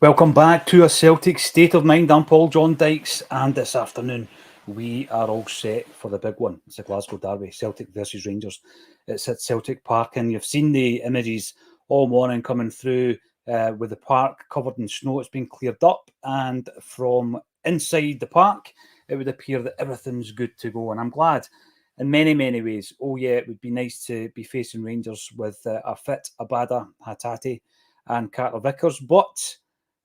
Welcome back to a Celtic State of Mind. I'm Paul John Dykes, and this afternoon we are all set for the big one. It's a Glasgow derby, Celtic versus Rangers. It's at Celtic Park, and you've seen the images all morning coming through with the park covered in snow. It's been cleared up, and from inside the park, it would appear that everything's good to go. And I'm glad in many, many ways. Oh, yeah, it would be nice to be facing Rangers with a fit Abada, Hatate, and Carter Vickers, but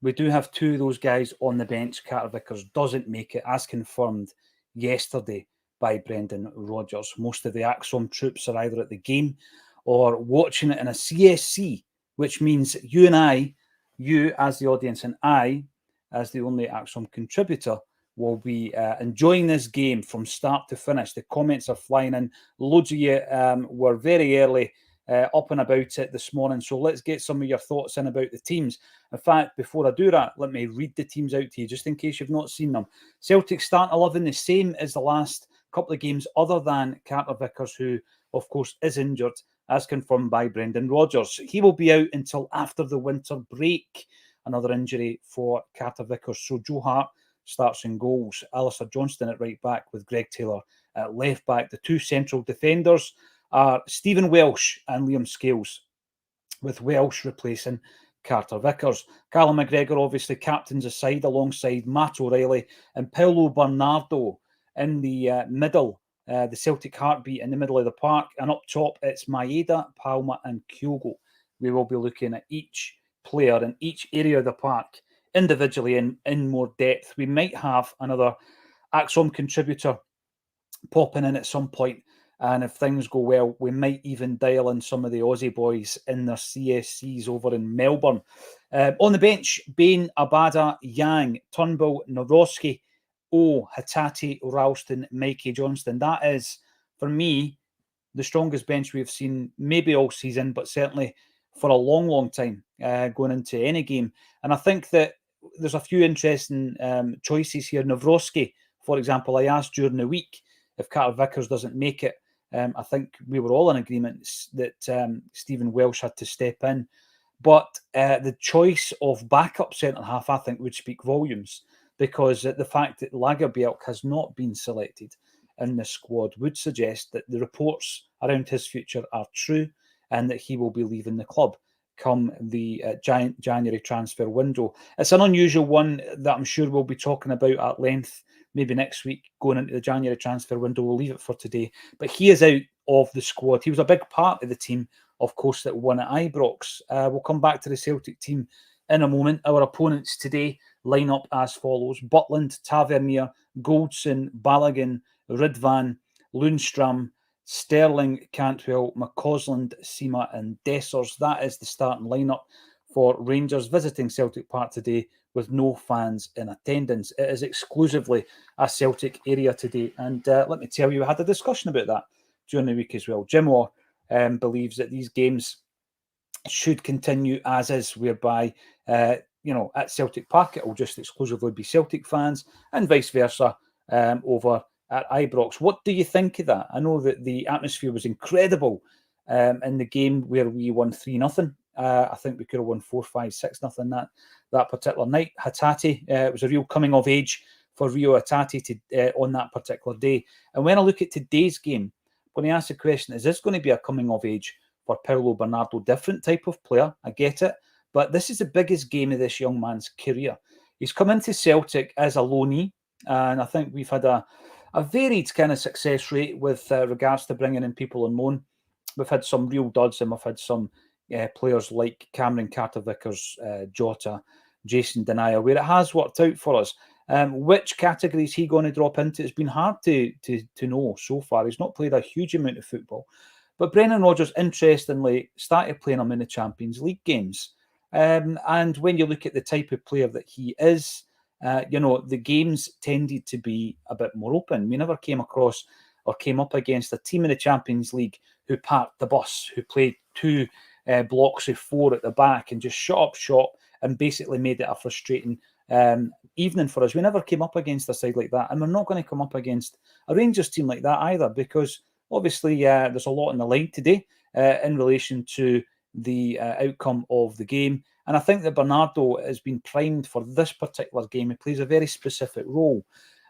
we do have two of those guys on the bench. Carter Vickers doesn't make it, as confirmed yesterday by Brendan Rodgers. Most of the Acsom troops are either at the game or watching it in a CSC, which means you and I, you as the audience and I as the only Acsom contributor, will be enjoying this game from start to finish. The comments are flying in. Loads of you were very early up and about it this morning. So let's get some of your thoughts in about the teams. In fact, before I do that, let me read the teams out to you, just in case you've not seen them. Celtic starting 11, the same as the last couple of games, other than Carter Vickers, who, of course, is injured, as confirmed by Brendan Rodgers. He will be out until after the winter break. Another injury for Carter Vickers. So Joe Hart starts in goals. Alistair Johnston at right back with Greg Taylor at left back. The two central defenders are Stephen Welsh and Liam Scales, with Welsh replacing Carter Vickers. Callum McGregor obviously captains the side alongside Matt O'Reilly and Paulo Bernardo in the middle, the Celtic heartbeat in the middle of the park. And up top, it's Maeda, Palma and Kyogo. We will be looking at each player in each area of the park individually in more depth. We might have another Acsom contributor popping in at some point. And if things go well, we might even dial in some of the Aussie boys in their CSCs over in Melbourne. On the bench, Bain, Abada, Yang, Turnbull, Nawrocki, Hatate, Ralston, Mikey Johnston. That is, for me, the strongest bench we've seen maybe all season, but certainly for a long, long time going into any game. And I think that there's a few interesting choices here. Nawrocki, for example, I asked during the week if Carter Vickers doesn't make it. I think we were all in agreement that Stephen Welsh had to step in. But the choice of backup centre-half, I think, would speak volumes, because the fact that Lagerbielke has not been selected in the squad would suggest that the reports around his future are true and that he will be leaving the club come the January transfer window. It's an unusual one that I'm sure we'll be talking about at length maybe next week going into the January transfer window. We'll leave it for today. But he is out of the squad. He was a big part of the team, of course, that won at Ibrox. We'll come back to the Celtic team in a moment. Our opponents today line up as follows: Butland, Tavernier, Goldson, Balogun, Ridvan, Lundstram, Sterling, Cantwell, McCausland, Sima and Dessers. That is the starting lineup for Rangers visiting Celtic Park today with no fans in attendance. It is exclusively a Celtic area today. And let me tell you, we had a discussion about that during the week as well. Jim Law believes that these games should continue as is, whereby, at Celtic Park, it will just exclusively be Celtic fans and vice versa over at Ibrox. What do you think of that? I know that the atmosphere was incredible in the game where we won 3-0. I think we could have won 4-5, 6-0 that particular night. Hatate, it was a real coming of age for Rio Hatate on that particular day. And when I look at today's game, I'm going to ask the question, is this going to be a coming of age for Paulo Bernardo? Different type of player, I get it. But this is the biggest game of this young man's career. He's come into Celtic as a loanee, and I think we've had a varied kind of success rate with regards to bringing in people on loan. We've had some real duds, and we've had some players like Cameron Carter-Vickers, Jota, Jason Denayer, where it has worked out for us. Which category is he going to drop into? It's been hard to know so far. He's not played a huge amount of football. But Brendan Rodgers, interestingly, started playing him in the Champions League games. And when you look at the type of player that he is, the games tended to be a bit more open. We never came across or came up against a team in the Champions League who parked the bus, who played two blocks of four at the back and just shut up shop and basically made it a frustrating evening for us. We never came up against a side like that, and we're not going to come up against a Rangers team like that either, because obviously there's a lot on the line today in relation to the outcome of the game. And I think that Bernardo has been primed for this particular game. He plays a very specific role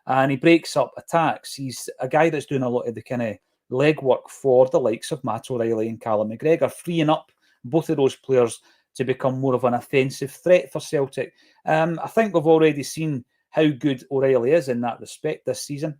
and he breaks up attacks. He's a guy that's doing a lot of the kind of legwork for the likes of Matt O'Reilly and Callum McGregor, freeing up both of those players to become more of an offensive threat for Celtic. I think we've already seen how good O'Reilly is in that respect this season.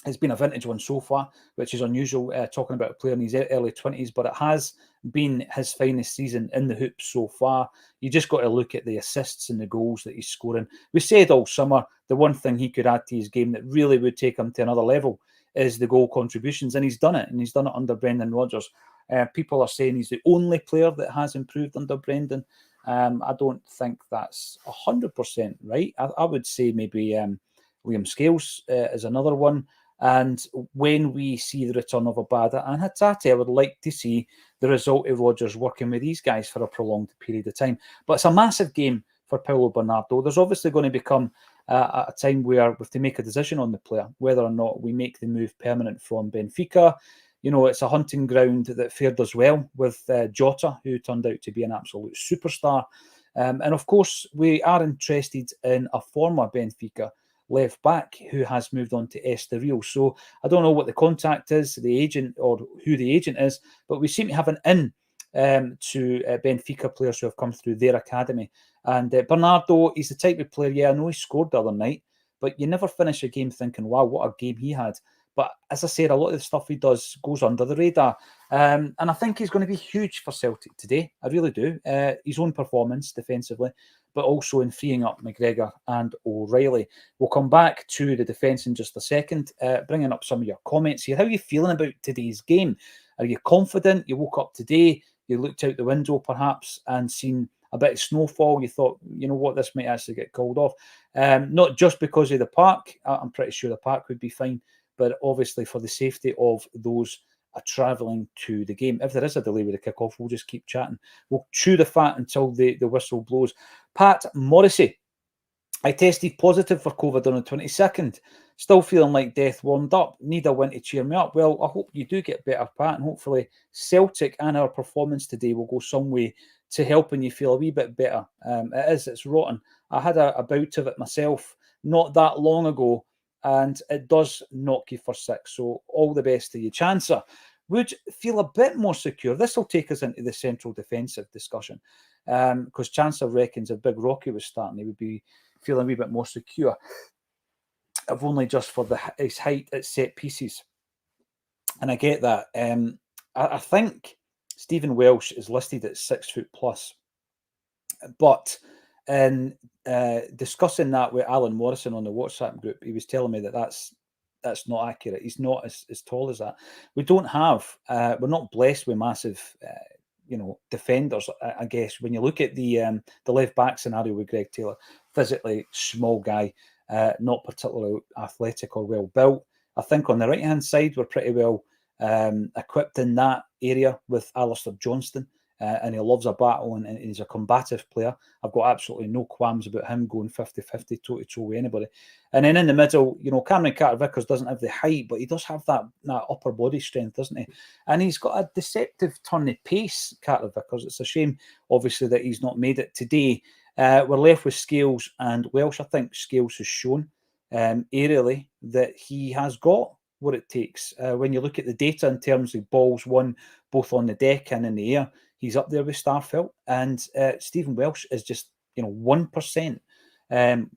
It's been a vintage one so far, which is unusual, talking about a player in his early 20s, but it has been his finest season in the hoops so far. You just got to look at the assists and the goals that he's scoring. We said all summer, the one thing he could add to his game that really would take him to another level is the goal contributions, and he's done it, and he's done it under Brendan Rodgers. People are saying he's the only player that has improved under Brendan. I don't think that's 100% right. I would say maybe Liam Scales is another one. And when we see the return of Abada and Hatate, I would like to see the result of Rodgers working with these guys for a prolonged period of time. But it's a massive game for Paulo Bernardo. There's obviously going to become a time where we have to make a decision on the player, whether or not we make the move permanent from Benfica. You know, it's a hunting ground that fared us well with Jota, who turned out to be an absolute superstar. And of course, we are interested in a former Benfica left back who has moved on to Estoril. So I don't know what the contact is, the agent, or who the agent is, but we seem to have an in to Benfica players who have come through their academy. And Bernardo, he's the type of player, yeah, I know he scored the other night, but you never finish a game thinking, wow, what a game he had. But as I said, a lot of the stuff he does goes under the radar. And I think he's going to be huge for Celtic today. I really do. His own performance defensively, but also in freeing up McGregor and O'Reilly. We'll come back to the defence in just a second, bringing up some of your comments here. How are you feeling about today's game? Are you confident? You woke up today, you looked out the window perhaps and seen a bit of snowfall. You thought, you know what, this might actually get called off. Not just because of the park. I'm pretty sure the park would be fine, but obviously for the safety of those travelling to the game. If there is a delay with the kickoff, we'll just keep chatting. We'll chew the fat until the whistle blows. Pat Morrissey, I tested positive for COVID on the 22nd. Still feeling like death warmed up. Need a win to cheer me up. Well, I hope you do get better, Pat, and hopefully Celtic and our performance today will go some way to helping you feel a wee bit better. It's rotten. I had a bout of it myself not that long ago, and it does knock you for six. So all the best to you. Chancer would feel a bit more secure. This will take us into the central defensive discussion, because Chancer reckons if Big Rocky was starting, he would be feeling a wee bit more secure, if only just for his height at set pieces. And I get that. I think Stephen Welsh is listed at 6 foot plus, but in discussing that with Alan Morrison on the WhatsApp group, he was telling me that that's not accurate. He's not as tall as that. We don't have, we're not blessed with massive, defenders. I guess when you look at the left back scenario with Greg Taylor, physically small guy, not particularly athletic or well built. I think on the right hand side we're pretty well equipped in that area with Alistair Johnston. And he loves a battle and he's a combative player. I've got absolutely no qualms about him going 50-50 toe-to-toe with anybody. And then in the middle, Cameron Carter-Vickers doesn't have the height, but he does have that upper body strength, doesn't he? And he's got a deceptive turn of pace, Carter-Vickers. It's a shame, obviously, that he's not made it today. We're left with Scales and Welsh. I think Scales has shown aerially that he has got what it takes. When you look at the data in terms of balls won, both on the deck and in the air, he's up there with Starfelt, and Stephen Welsh is just 1%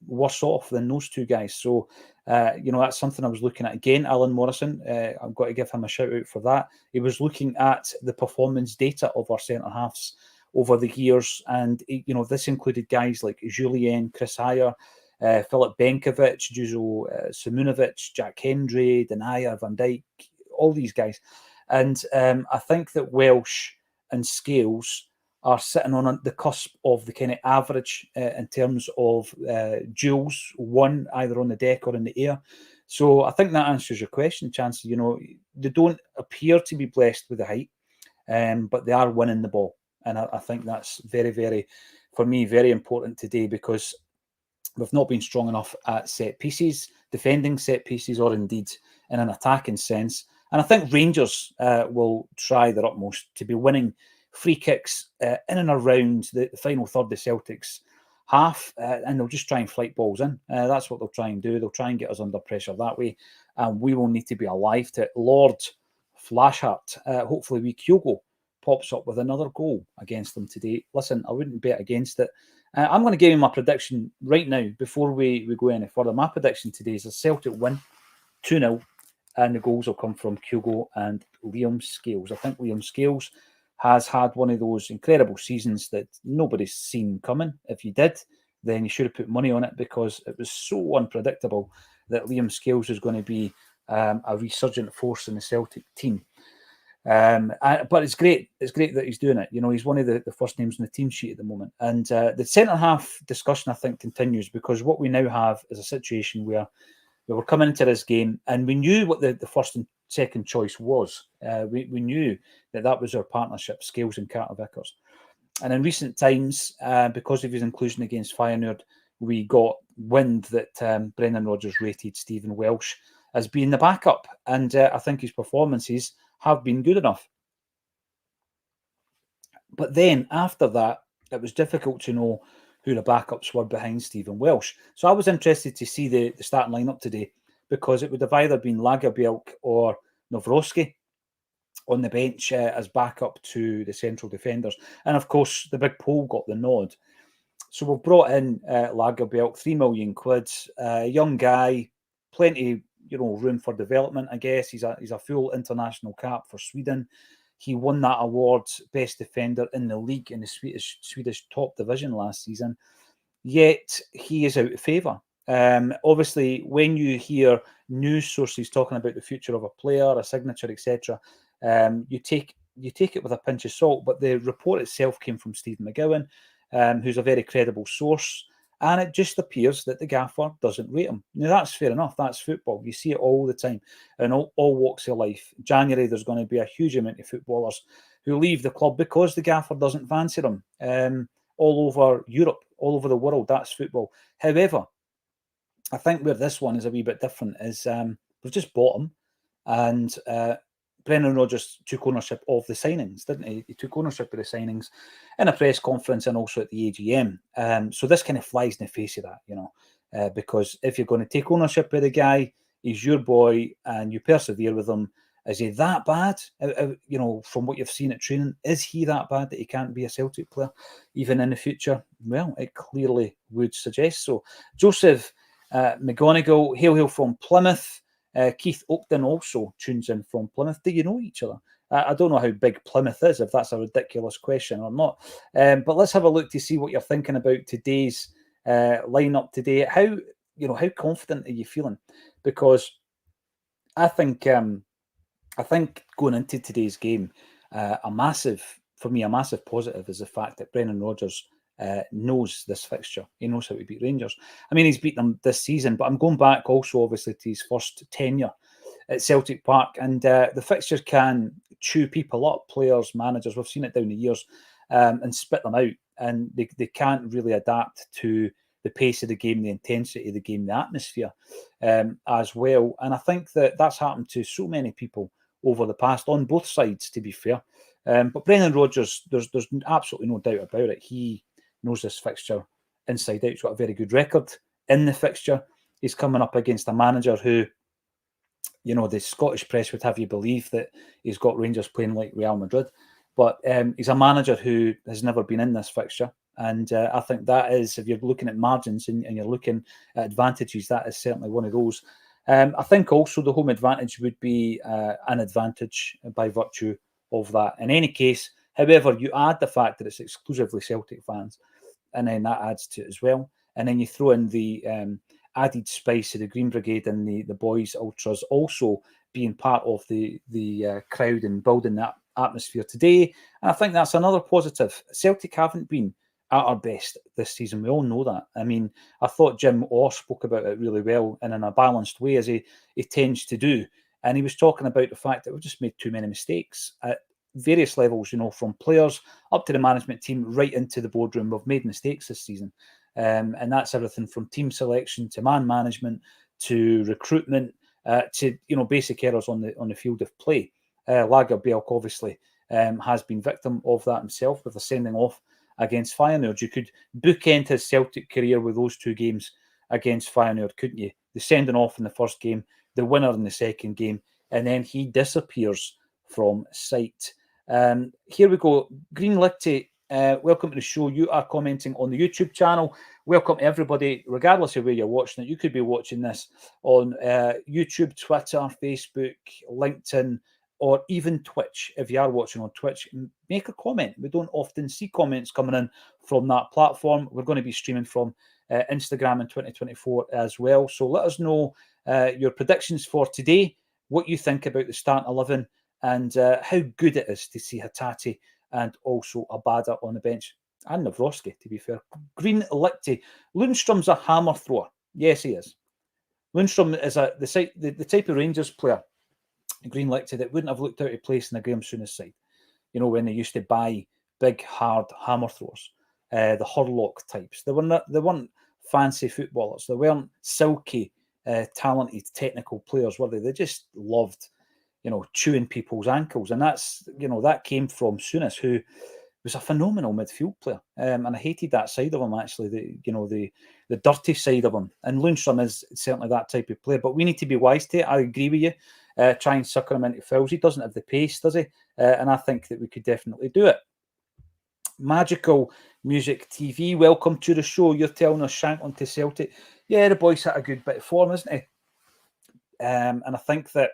worse off than those two guys. So that's something I was looking at again. Alan Morrison, I've got to give him a shout out for that. He was looking at the performance data of our centre halves over the years, and this included guys like Julien, Chris Heyer, Filip Benkovic, Juzo Simunovic, Jack Hendry, Denaya, Van Dijk, all these guys. And I think that Welsh and Scales are sitting on the cusp of the kind of average in terms of duels won either on the deck or in the air. So I think that answers your question, Chances. They don't appear to be blessed with the height, but they are winning the ball. And I think that's very, very, for me, very important today, because we've not been strong enough at set pieces, defending set pieces, or indeed in an attacking sense. And I think Rangers will try their utmost to be winning free kicks in and around the final third of Celtic's half, and they'll just try and flight balls in. That's what they'll try and do. They'll try and get us under pressure that way, and we will need to be alive to it. Lord Flashheart, hopefully we Kyogo pops up with another goal against them today. Listen, I wouldn't bet against it. I'm going to give you my prediction right now before we go any further. My prediction today is a Celtic win, 2-0, and the goals will come from Kyogo and Liam Scales. I think Liam Scales has had one of those incredible seasons that nobody's seen coming. If you did, then you should have put money on it, because it was so unpredictable that Liam Scales was going to be a resurgent force in the Celtic team. But it's great. It's great that he's doing it. You know, he's one of the first names on the team sheet at the moment. And the centre half discussion, I think, continues, because what we now have is a situation where we were coming into this game and we knew what the first and second choice was. We knew that was our partnership, Scales and Carter Vickers. And in recent times, because of his inclusion against Feyenoord, we got wind that Brendan Rodgers rated Stephen Welsh as being the backup. And I think his performances have been good enough. But then after that, it was difficult to know who the backups were behind Stephen Welsh. So I was interested to see the starting lineup today, because it would have either been Lagerbielke or Nawrocki on the bench as backup to the central defenders. And of course, the big Pole got the nod. So we've brought in Lagerbielke, £3 million, young guy, plenty, room for development, I guess. He's a full international cap for Sweden. He won that award, best defender in the league in the Swedish top division last season. Yet he is out of favour. Obviously, when you hear news sources talking about the future of a player, a signature, etc., you take it with a pinch of salt. But the report itself came from Steve McGowan, who's a very credible source, and it just appears that the gaffer doesn't rate him. Now, that's fair enough. That's football. You see it all the time in all walks of life. January, there's going to be a huge amount of footballers who leave the club because the gaffer doesn't fancy them. All over Europe, all over the world, that's football. However, I think where this one is a wee bit different is we've just bought him, and Brendan Rodgers took ownership of the signings, didn't he? He took ownership of the signings in a press conference and also at the AGM. So this kind of flies in the face of that, because if you're going to take ownership of the guy, he's your boy, and you persevere with him. Is he that bad? From what you've seen at training, is he that bad that he can't be a Celtic player even in the future? Well, it clearly would suggest so. Joseph McGonigal, hail from Plymouth. Keith Oakton also tunes in from Plymouth. Do you know each other? I don't know how big Plymouth is, if that's a ridiculous question or not. But let's have a look to see what you're thinking about today's lineup today. How confident are you feeling? Because I think going into today's game, a massive positive is the fact that Brendan Rodgers knows this fixture. He knows how to beat Rangers. I mean, he's beaten them this season, but I'm going back also, obviously, to his first tenure at Celtic Park, and the fixtures can chew people up, players, managers. We've seen it down the years, and spit them out, and they can't really adapt to the pace of the game, the intensity of the game, the atmosphere as well. And I think that's happened to so many people over the past, on both sides, to be fair. But Brendan Rodgers, there's absolutely no doubt about it. He knows this fixture inside out. He's got a very good record in the fixture. He's coming up against a manager who, the Scottish press would have you believe that he's got Rangers playing like Real Madrid. But he's a manager who has never been in this fixture. And I think that is, if you're looking at margins and you're looking at advantages, that is certainly one of those. I think also the home advantage would be an advantage by virtue of that. In any case, however, you add the fact that it's exclusively Celtic fans, and then that adds to it as well. And then you throw in the added spice of the Green Brigade and the boys ultras also being part of the crowd and building that atmosphere today. And I think that's another positive. Celtic haven't been at our best this season. We all know that. I mean, I thought Jim Orr spoke about it really well and in a balanced way, as he tends to do. And he was talking about the fact that we've just made too many mistakes at various levels, from players up to the management team, right into the boardroom. We've made mistakes this season. And that's everything from team selection to man management to recruitment to, basic errors on the field of play. Lagerbielke, obviously, has been victim of that himself with a sending off against Feyenoord. You could bookend his Celtic career with those 2 games against Feyenoord, couldn't you? The sending off in the first game, the winner in the second game, and then he disappears from sight. Here we go. Green Lichty, welcome to the show. You are commenting on the YouTube channel. Welcome everybody, regardless of where you're watching it. You could be watching this on YouTube, Twitter, Facebook, LinkedIn, or even Twitch. If you are watching on Twitch, make a comment. We don't often see comments coming in from that platform. We're going to be streaming from Instagram in 2024 as well. So let us know your predictions for today, what you think about the starting 11, and how good it is to see Hatate and also Abada on the bench. And Nawrocki, to be fair. Green Lichty. Lundstrom's a hammer thrower. Yes, he is. Lundstrom is the type of Rangers player, Green Lichty, that wouldn't have looked out of place in a Graham Souness side. You know, when they used to buy big, hard hammer throwers, the Hurlock types. They weren't fancy footballers. They weren't silky, talented, technical players, were they? They just loved, chewing people's ankles. And that came from Souness, who was a phenomenal midfield player. And I hated that side of him, actually, the dirty side of him. And Lundstrom is certainly that type of player. But we need to be wise to it. I agree with you. Try and sucker him into fouls. He doesn't have the pace, does he? And I think that we could definitely do it. Magical Music TV, welcome to the show. You're telling us Shankland to Celtic. Yeah, the boy's had a good bit of form, isn't he? And I think that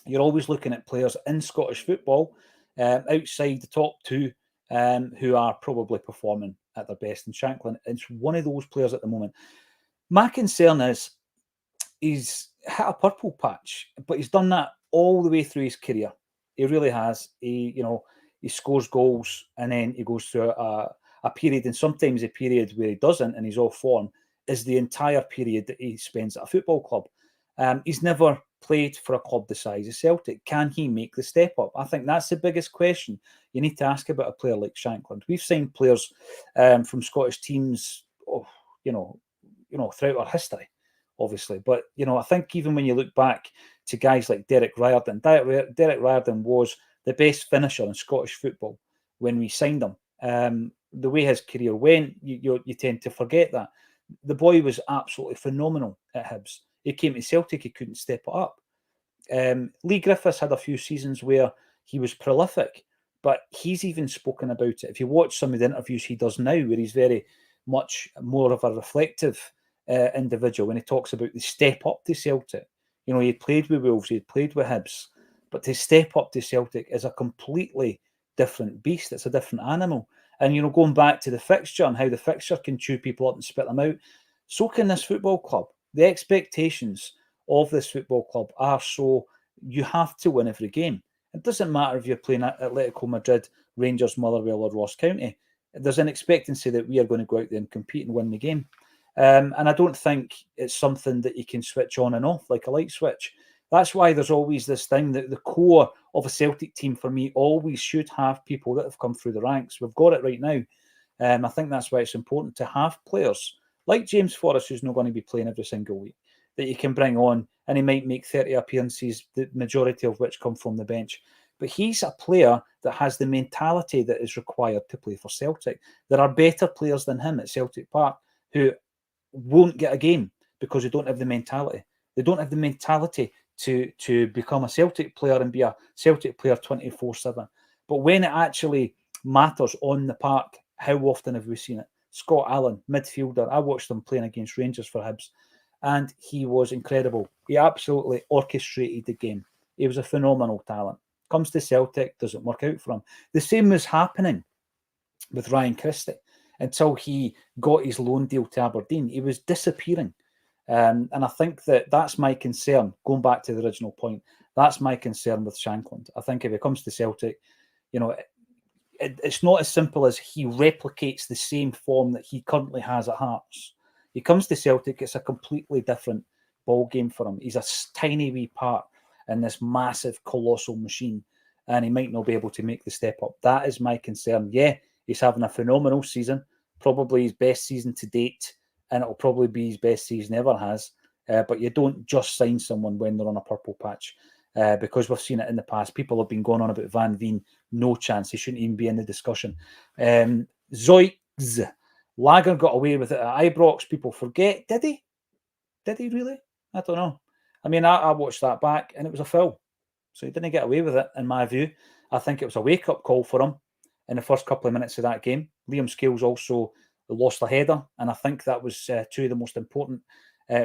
you're always looking at players in Scottish football outside the top 2 who are probably performing at their best. And Shankland is one of those players at the moment. My concern is he's hit a purple patch, but he's done that all the way through his career. He really has. He scores goals and then he goes through a period, and sometimes a period where he doesn't and he's off form is the entire period that he spends at a football club. He's never played for a club the size of Celtic. Can he make the step up? I think that's the biggest question you need to ask about a player like Shankland. We've seen players from Scottish teams, throughout our history, obviously. But, I think even when you look back to guys like Derek Riordan, Derek Riordan was the best finisher in Scottish football when we signed him. The way his career went, you tend to forget that. The boy was absolutely phenomenal at Hibs. He came to Celtic, he couldn't step it up. Lee Griffiths had a few seasons where he was prolific, but he's even spoken about it. If you watch some of the interviews he does now, where he's very much more of a reflective individual, when he talks about the step up to Celtic. He played with Wolves, he played with Hibs, but to step up to Celtic is a completely different beast. It's a different animal. And, going back to the fixture and how the fixture can chew people up and spit them out, so can this football club. The expectations of this football club are so you have to win every game. It doesn't matter if you're playing at Atletico Madrid, Rangers, Motherwell or Ross County. There's an expectancy that we are going to go out there and compete and win the game. And I don't think it's something that you can switch on and off like a light switch. That's why there's always this thing that the core of a Celtic team, for me, always should have people that have come through the ranks. We've got it right now. I think that's why it's important to have players like James Forrest, who's not going to be playing every single week, that you can bring on, and he might make 30 appearances, the majority of which come from the bench. But he's a player that has the mentality that is required to play for Celtic. There are better players than him at Celtic Park who won't get a game because they don't have the mentality. They don't have the mentality to become a Celtic player and be a Celtic player 24/7. But when it actually matters on the park, how often have we seen it? Scott Allen, midfielder. I watched him playing against Rangers for Hibs, and he was incredible. He absolutely orchestrated the game. He was a phenomenal talent. Comes to Celtic, doesn't work out for him. The same was happening with Ryan Christie until he got his loan deal to Aberdeen. He was disappearing. And I think that's my concern, going back to the original point, that's my concern with Shankland. I think if he comes to Celtic, it's not as simple as he replicates the same form that he currently has at Hearts. He comes to Celtic, it's a completely different ball game for him. He's a tiny wee part in this massive, colossal machine, and he might not be able to make the step up. That is my concern. Yeah, he's having a phenomenal season, probably his best season to date, and it'll probably be his best season ever has. But you don't just sign someone when they're on a purple patch. because we've seen it in the past. People have been going on about Van Veen, no chance. He shouldn't even be in the discussion. Zoiks, Lager got away with it at Ibrox. People forget. Did he? Did he really? I don't know. I mean, I watched that back and it was a foul. So he didn't get away with it, in my view. I think it was a wake-up call for him in the first couple of minutes of that game. Liam Scales also lost a header, and I think that was two of the most important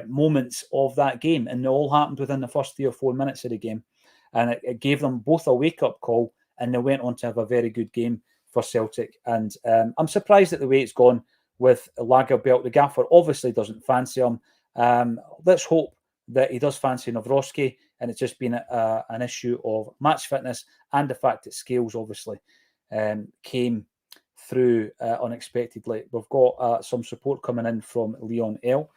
moments of that game. And they all happened within the first 3 or 4 minutes of the game. And it gave them both a wake-up call, and they went on to have a very good game for Celtic. And I'm surprised at the way it's gone with Lagerbielke. The gaffer obviously doesn't fancy him. Let's hope that he does fancy Nawrocki, and it's just been an issue of match fitness and the fact that Scales obviously came through unexpectedly. We've got some support coming in from Leon L.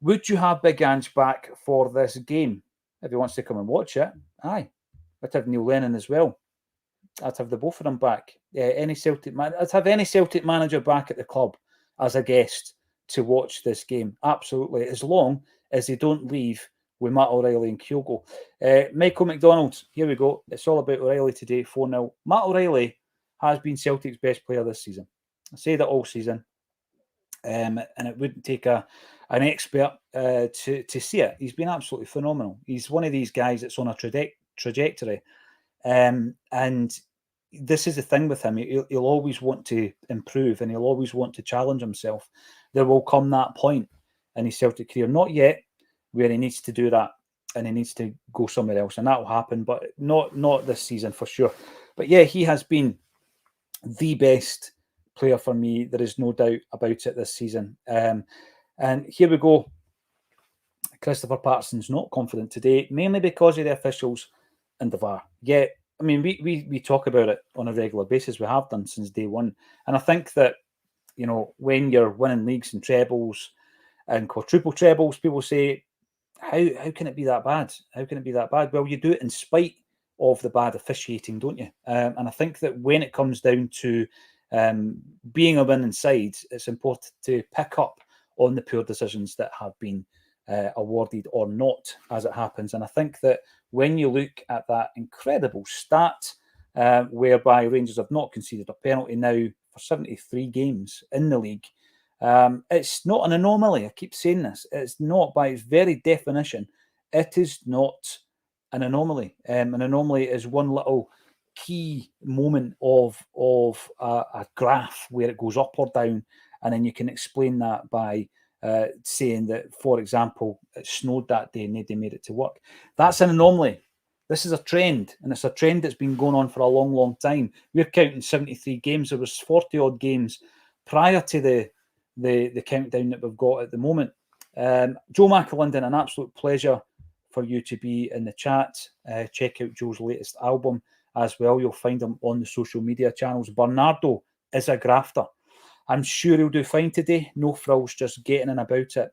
Would you have Big Ange back for this game? If he wants to come and watch it, aye. I'd have Neil Lennon as well. I'd have the both of them back. I'd have any Celtic manager back at the club as a guest to watch this game. Absolutely, as long as they don't leave with Matt O'Reilly and Kyogo. Michael McDonald, here we go. It's all about O'Reilly today, 4-0. Matt O'Reilly has been Celtic's best player this season. I say that all season. And it wouldn't take an expert to see it. He's been absolutely phenomenal. He's one of these guys that's on a trajectory. And this is the thing with him. He'll always want to improve and he'll always want to challenge himself. There will come that point in his Celtic career, not yet, where he needs to do that and he needs to go somewhere else. And that will happen, but not this season for sure. But yeah, he has been the best player for me. There is no doubt about it this season. And here we go. Christopher Patterson's not confident today, mainly because of the officials and the VAR. Yeah, I mean, we talk about it on a regular basis. We have done since day one. And I think that, you know, when you're winning leagues and trebles and quadruple trebles, people say, how can it be that bad? How can it be that bad? Well, you do it in spite of the bad officiating, don't you? And I think that when it comes down to being a winning side, it's important to pick up on the poor decisions that have been awarded or not, as it happens. And I think that when you look at that incredible stat, whereby Rangers have not conceded a penalty now for 73 games in the league, it's not an anomaly. I keep saying this. It's not, by its very definition, it is not an anomaly. An anomaly is one little key moment of a graph where it goes up or down, and then you can explain that by saying that, for example, it snowed that day and they made it to work. That's an anomaly. This is a trend, and it's a trend that's been going on for a long, long time. We're counting 73 games. There was 40-odd games prior to the countdown that we've got at the moment. Joe McAlinden, an absolute pleasure for you to be in the chat. Check out Joe's latest album as well. You'll find him on the social media channels. Bernardo is a grafter. I'm sure he'll do fine today. No frills, just getting in about it.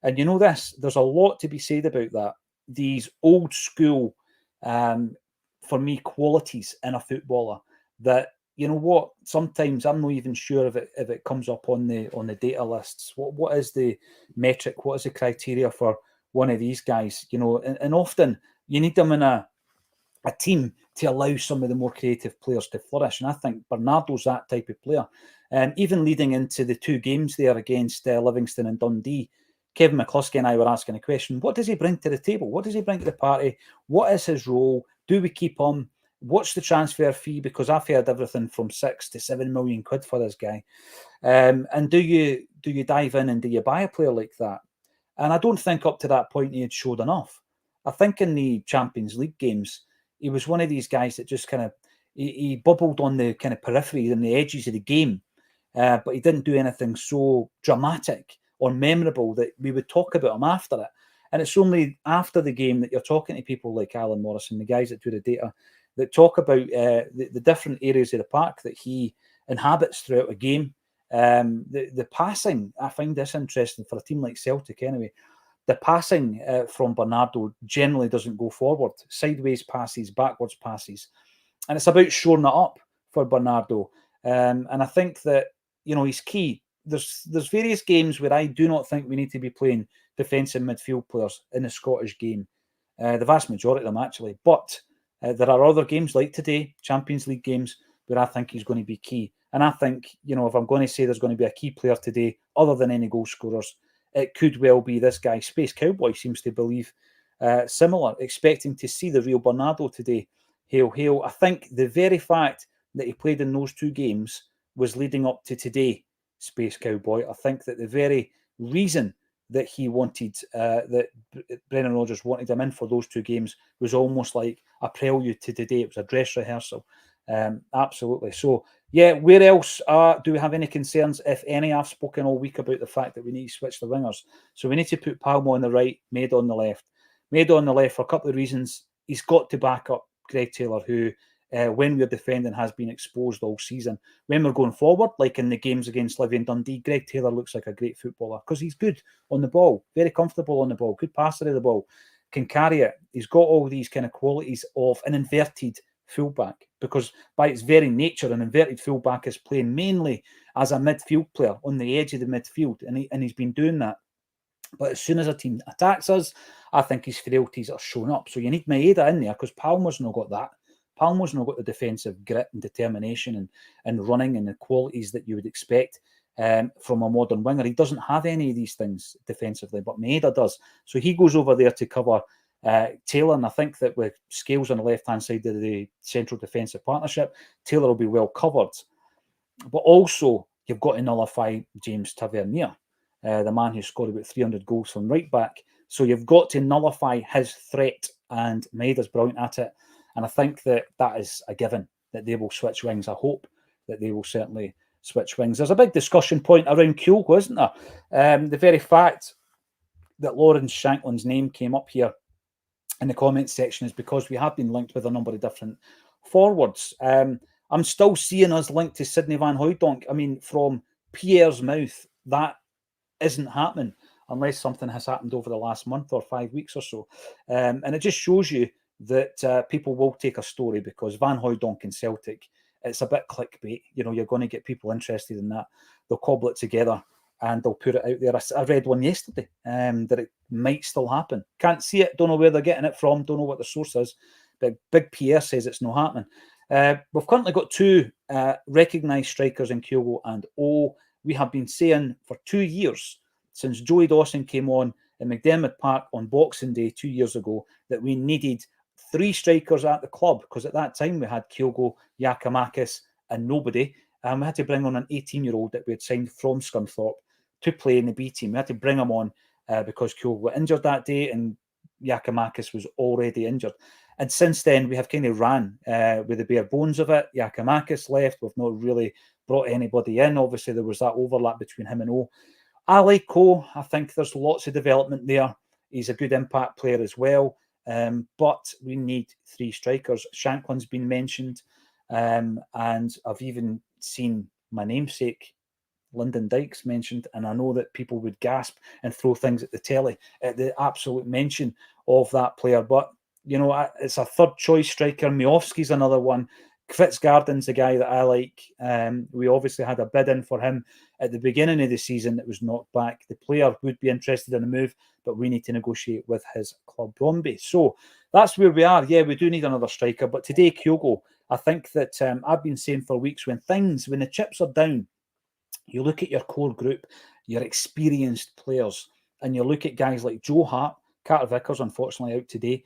And you know this, there's a lot to be said about that. These old school, for me, qualities in a footballer that, you know what, sometimes I'm not even sure if it comes up on the data lists. What is the metric? What is the criteria for one of these guys? You know, and often you need them in a team to allow some of the more creative players to flourish. And I think Bernardo's that type of player. Even leading into the two games there against Livingston and Dundee, Kevin McCluskey and I were asking a question: what does he bring to the table? What does he bring to the party? What is his role? Do we keep him? What's the transfer fee? Because I've heard everything from 6 to 7 million quid for this guy. And do you dive in and do you buy a player like that? And I don't think up to that point he had showed enough. I think in the Champions League games, he was one of these guys that just kind of he bubbled on the kind of periphery and the edges of the game, but he didn't do anything so dramatic or memorable that we would talk about him after it. And it's only after the game that you're talking to people like Alan Morrison, the guys that do the data, that talk about the different areas of the park that he inhabits throughout a game. The passing, I find this interesting for a team like Celtic anyway. The passing from Bernardo generally doesn't go forward. Sideways passes, backwards passes. And it's about shoring it up for Bernardo. And I think that, you know, he's key. There's various games where I do not think we need to be playing defensive midfield players in the Scottish game. the vast majority of them actually. But there are other games like today, Champions League games, where I think he's going to be key. And I think, if I'm going to say there's going to be a key player today, other than any goal scorers, it could well be this guy. Space Cowboy seems to believe similar, expecting to see the real Bernardo today. Hail, hail. I think the very fact that he played in those two games was leading up to today, Space Cowboy. I think that the very reason that he wanted, that Brendan Rodgers wanted him in for those two games was almost like a prelude to today. It was a dress rehearsal. Absolutely. So, yeah, where else do we have any concerns, if any? I've spoken all week about the fact that we need to switch the wingers. So we need to put Palma on the right, Maida on the left. Maida on the left for a couple of reasons. He's got to back up Greg Taylor, who, when we're defending, has been exposed all season. When we're going forward, like in the games against Livy and Dundee, Greg Taylor looks like a great footballer because he's good on the ball, very comfortable on the ball, good passer of the ball, can carry it. He's got all these kind of qualities of an inverted fullback, because by its very nature, an inverted fullback is playing mainly as a midfield player on the edge of the midfield, and he's been doing that. But as soon as a team attacks us, I think his frailties are shown up. So you need Maeda in there because Palmer's not got that. Palmer's not got the defensive grit and determination and running and the qualities that you would expect from a modern winger. He doesn't have any of these things defensively, but Maeda does. So he goes over there to cover Taylor, and I think that with Scales on the left-hand side of the central defensive partnership, Taylor will be well covered. But also, you've got to nullify James Tavernier, the man who scored about 300 goals from right back. So you've got to nullify his threat, and Maeda's brilliant at it. And I think that is a given, that they will switch wings. I hope that they will certainly switch wings. There's a big discussion point around Kyogo, isn't there? The very fact that Lawrence Shankland's name came up here in the comments section is because we have been linked with a number of different forwards. I'm still seeing us linked to Sidney Van Hooijdonk. I mean, from Pierre's mouth, that isn't happening unless something has happened over the last month or 5 weeks or so. And it just shows you that people will take a story, because Van Hooijdonk and Celtic, it's a bit clickbait. You're going to get people interested in that. They'll cobble it together and they'll put it out there. I read one yesterday that it might still happen. Can't see it, don't know where they're getting it from, don't know what the source is, but Big Pierre says it's not happening. We've currently got two recognised strikers in Kyogo and O. We have been saying for 2 years, since Joey Dawson came on in McDermott Park on Boxing Day 2 years ago, that we needed 3 strikers at the club, because at that time we had Kyogo, Giacomakis and nobody. And we had to bring on an 18-year-old that we had signed from Scunthorpe to play in the B team. We had to bring him on because Kyogo got injured that day and Giacomakis was already injured. And since then, we have kind of ran with the bare bones of it. Giacomakis left. We've not really brought anybody in. Obviously, there was that overlap between him and O. I like O. I think there's lots of development there. He's a good impact player as well. But we need 3 strikers. Shankland's been mentioned. And I've even seen my namesake, Lyndon Dykes, mentioned, and I know that people would gasp and throw things at the telly at the absolute mention of that player. But, it's a third choice striker. Miofsky's another one. Fitzgarden's the guy that I like. We obviously had a bid in for him at the beginning of the season that was knocked back. The player would be interested in a move, but we need to negotiate with his club, Bromby. So that's where we are. Yeah, we do need another striker. But today, Kyogo, I think that I've been saying for weeks, when the chips are down, you look at your core group, your experienced players, and you look at guys like Joe Hart, Carter Vickers, unfortunately out today,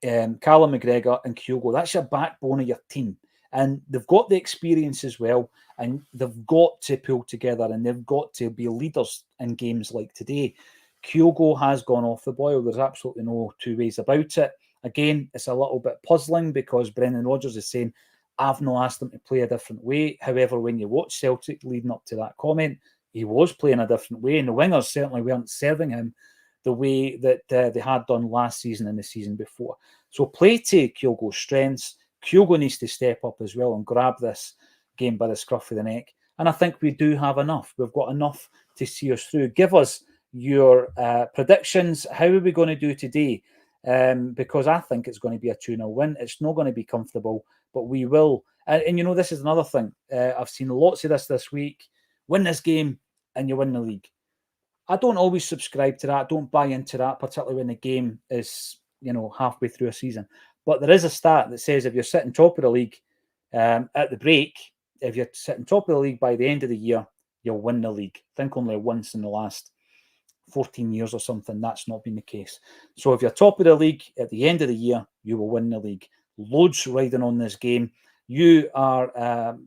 Callum McGregor and Kyogo. That's your backbone of your team. And they've got the experience as well, and they've got to pull together, and they've got to be leaders in games like today. Kyogo has gone off the boil. There's absolutely no two ways about it. Again, it's a little bit puzzling because Brendan Rodgers is saying, I've not asked him to play a different way. However, when you watch Celtic leading up to that comment, he was playing a different way, and the wingers certainly weren't serving him the way that they had done last season and the season before. So play to Kyogo's strengths. Kyogo needs to step up as well and grab this game by the scruff of the neck. And I think we do have enough. We've got enough to see us through. Give us your predictions. How are we going to do today? Because I think it's going to be a 2-0 win. It's not going to be comfortable, but we will. And this is another thing. I've seen lots of this week. Win this game and you win the league. I don't always subscribe to that. I don't buy into that, particularly when the game is halfway through a season. But there is a stat that says if you're sitting top of the league at the break, if you're sitting top of the league by the end of the year, you'll win the league. I think only once in the last 14 years or something, that's not been the case. So if you're top of the league at the end of the year, you will win the league. Loads riding on this game. You are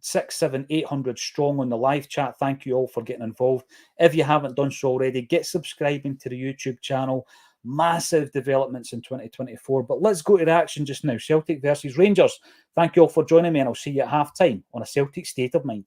6, 7, 800 strong on the live chat. Thank you all for getting involved. If you haven't done so already, get subscribing to the YouTube channel. Massive developments in 2024. But let's go to the action just now. Celtic versus Rangers. Thank you all for joining me, and I'll see you at half-time on A Celtic State of Mind.